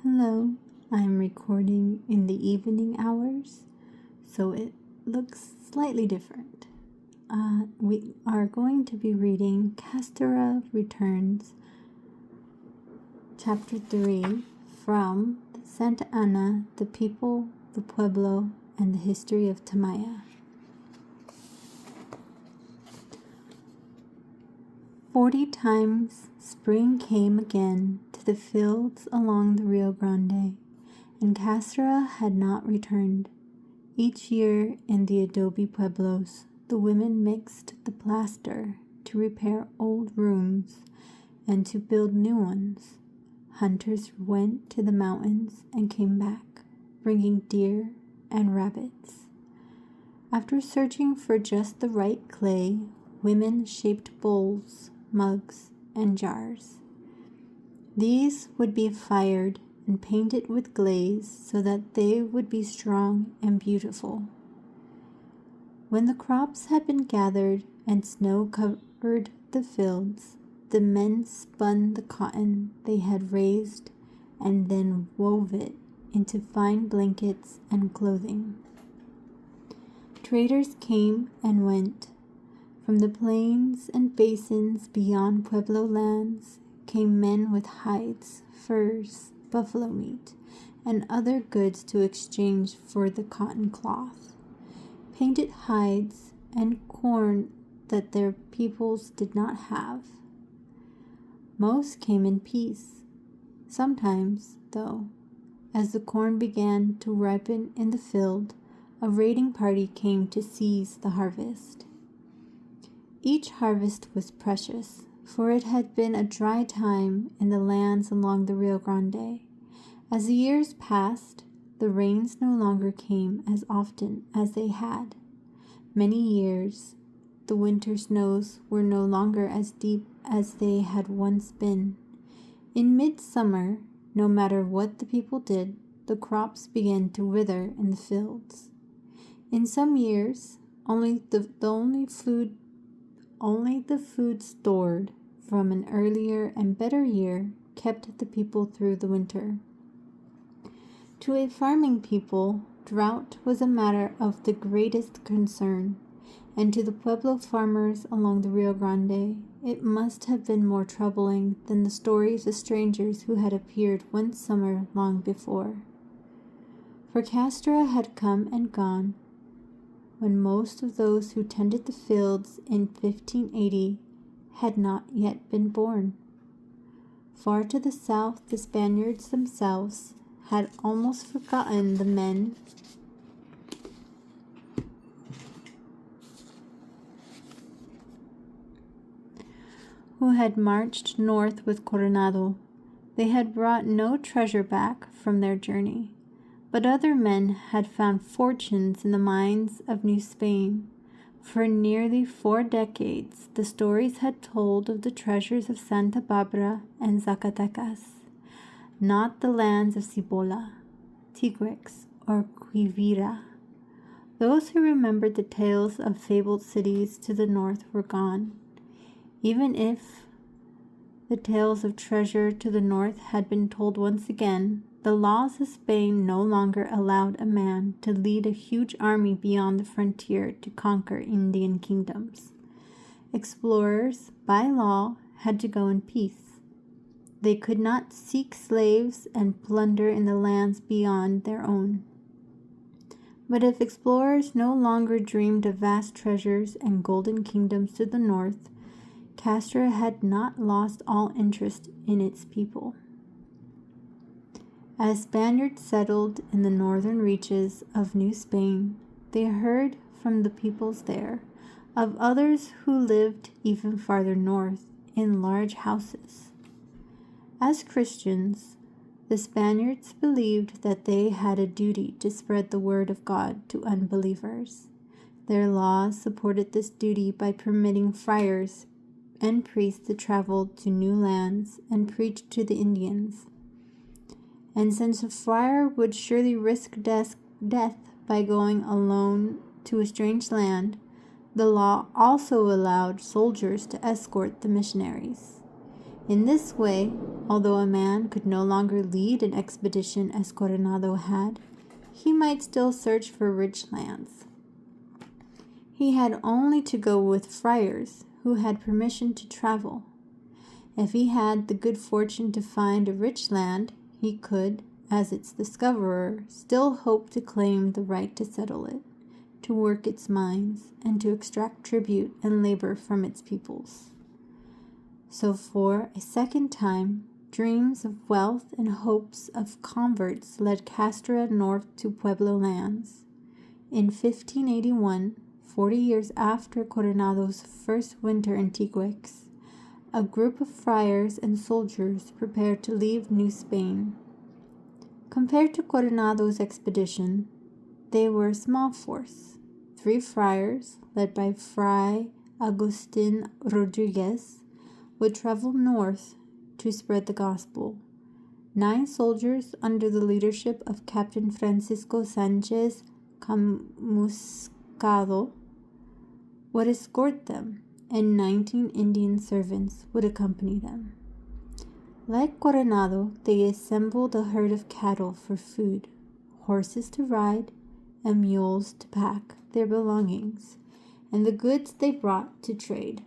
Hello, I'm recording in the evening hours, so it looks slightly different. We are going to be reading Castora Returns, Chapter 3, from Santa Ana, the People, the Pueblo, and the History of Tamaya. 40 times spring came again to the fields along the Rio Grande, and Castora had not returned. Each year in the adobe pueblos, the women mixed the plaster to repair old rooms and to build new ones. Hunters went to the mountains and came back, bringing deer and rabbits. After searching for just the right clay, women shaped bowls, mugs, and jars. These would be fired and painted with glaze so that they would be strong and beautiful. When the crops had been gathered and snow covered the fields, the men spun the cotton they had raised and then wove it into fine blankets and clothing. Traders came and went. From the plains and basins beyond Pueblo lands came men with hides, furs, buffalo meat, and other goods to exchange for the cotton cloth, painted hides, and corn that their peoples did not have. Most came in peace. Sometimes, though, as the corn began to ripen in the field, a raiding party came to seize the harvest. Each harvest was precious, for it had been a dry time in the lands along the Rio Grande. As the years passed, the rains no longer came as often as they had. Many years, the winter snows were no longer as deep as they had once been. In midsummer, no matter what the people did, the crops began to wither in the fields. In some years, only the food stored from an earlier and better year kept the people through the winter. To a farming people, drought was a matter of the greatest concern, and to the Pueblo farmers along the Rio Grande, it must have been more troubling than the stories of strangers who had appeared one summer long before. For Castora had come and gone, when most of those who tended the fields in 1580 had not yet been born. Far to the south, the Spaniards themselves had almost forgotten the men who had marched north with Coronado. They had brought no treasure back from their journey. But other men had found fortunes in the mines of New Spain. For nearly 4 decades, the stories had told of the treasures of Santa Barbara and Zacatecas, not the lands of Cibola, Tigrex, or Quivira. Those who remembered the tales of fabled cities to the north were gone. Even if the tales of treasure to the north had been told once again, the laws of Spain no longer allowed a man to lead a huge army beyond the frontier to conquer Indian kingdoms. Explorers, by law, had to go in peace. They could not seek slaves and plunder in the lands beyond their own. But if explorers no longer dreamed of vast treasures and golden kingdoms to the north, Castora had not lost all interest in its people. As Spaniards settled in the northern reaches of New Spain, they heard from the peoples there of others who lived even farther north in large houses. As Christians, the Spaniards believed that they had a duty to spread the word of God to unbelievers. Their laws supported this duty by permitting friars and priests to travel to new lands and preach to the Indians. And since a friar would surely risk death by going alone to a strange land, the law also allowed soldiers to escort the missionaries. In this way, although a man could no longer lead an expedition as Coronado had, he might still search for rich lands. He had only to go with friars who had permission to travel. If he had the good fortune to find a rich land, he could, as its discoverer, still hope to claim the right to settle it, to work its mines, and to extract tribute and labor from its peoples. So for a second time, dreams of wealth and hopes of converts led Castro north to Pueblo lands. In 1581, 40 years after Coronado's first winter in Teguix, a group of friars and soldiers prepared to leave New Spain. Compared to Coronado's expedition, they were a small force. 3 friars, led by Fray Agustin Rodriguez, would travel north to spread the gospel. 9 soldiers under the leadership of Captain Francisco Sanchez Camuscado would escort them, and 19 Indian servants would accompany them. Like Coronado, they assembled a herd of cattle for food, horses to ride, and mules to pack their belongings, and the goods they brought to trade.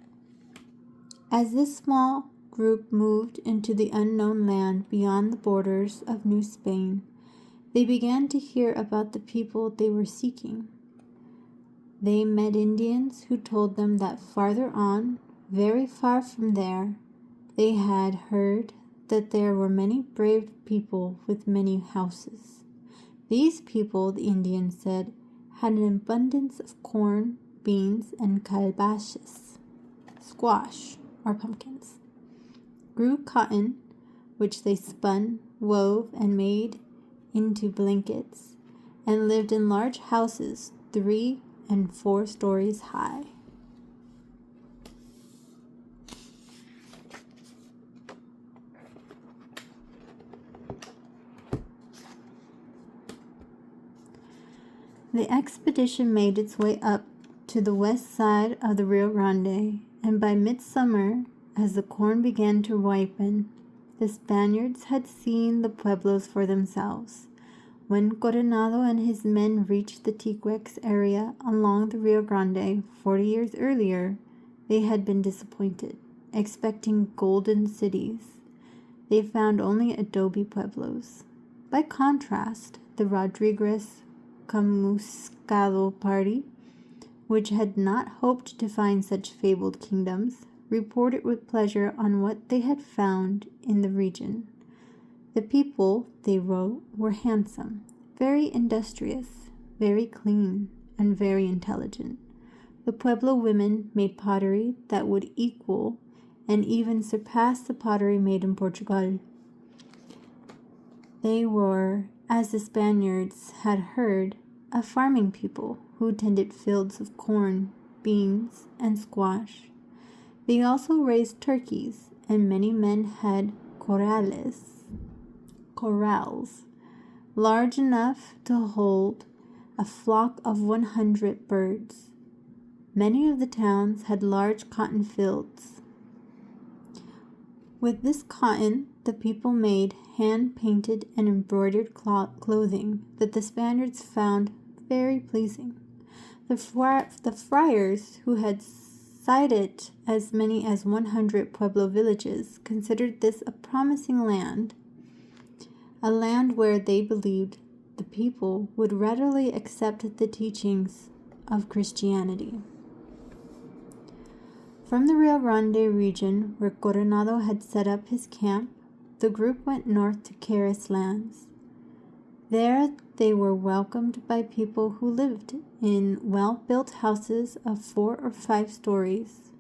As this small group moved into the unknown land beyond the borders of New Spain, they began to hear about the people they were seeking. They met Indians who told them that farther on, very far from there, they had heard that there were many brave people with many houses. These people, the Indians said, had an abundance of corn, beans, and calabashes, squash, or pumpkins, grew cotton, which they spun, wove, and made into blankets, and lived in large houses 3 and 4 stories high. The expedition made its way up to the west side of the Rio Grande, and by midsummer, as the corn began to ripen, the Spaniards had seen the pueblos for themselves. When Coronado and his men reached the Teguix area along the Rio Grande 40 years earlier, they had been disappointed, expecting golden cities. They found only adobe pueblos. By contrast, the Rodriguez Camuscado party, which had not hoped to find such fabled kingdoms, reported with pleasure on what they had found in the region. The people, they wrote, were handsome, very industrious, very clean, and very intelligent. The Pueblo women made pottery that would equal and even surpass the pottery made in Portugal. They were, as the Spaniards had heard, a farming people who tended fields of corn, beans, and squash. They also raised turkeys, and many men had corrals, large enough to hold a flock of 100 birds. Many of the towns had large cotton fields. With this cotton, the people made hand-painted and embroidered clothing that the Spaniards found very pleasing. The friars, who had sighted as many as 100 Pueblo villages, considered this a promising land, a land where they believed the people would readily accept the teachings of Christianity. From the Rio Grande region, where Coronado had set up his camp, the group went north to Caris lands. There they were welcomed by people who lived in well-built houses of 4 or 5 stories.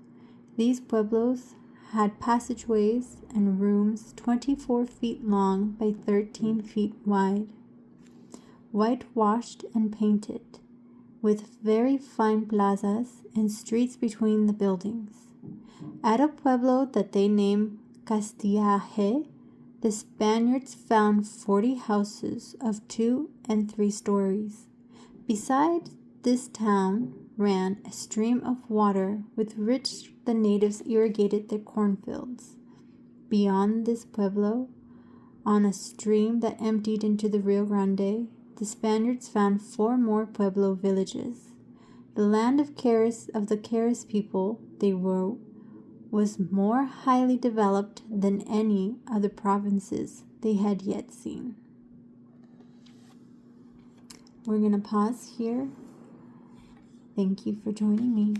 These pueblos had passageways and rooms 24 feet long by 13 feet wide, whitewashed and painted, with very fine plazas and streets between the buildings. At a pueblo that they named Castillaje, the Spaniards found 40 houses of 2 and 3 stories. Beside this town ran a stream of water with which the natives irrigated their cornfields. Beyond this pueblo, on a stream that emptied into the Rio Grande, the Spaniards found 4 more pueblo villages. The land of the Caris people, they wrote, was more highly developed than any of the provinces they had yet seen. We're going to pause here. Thank you for joining me.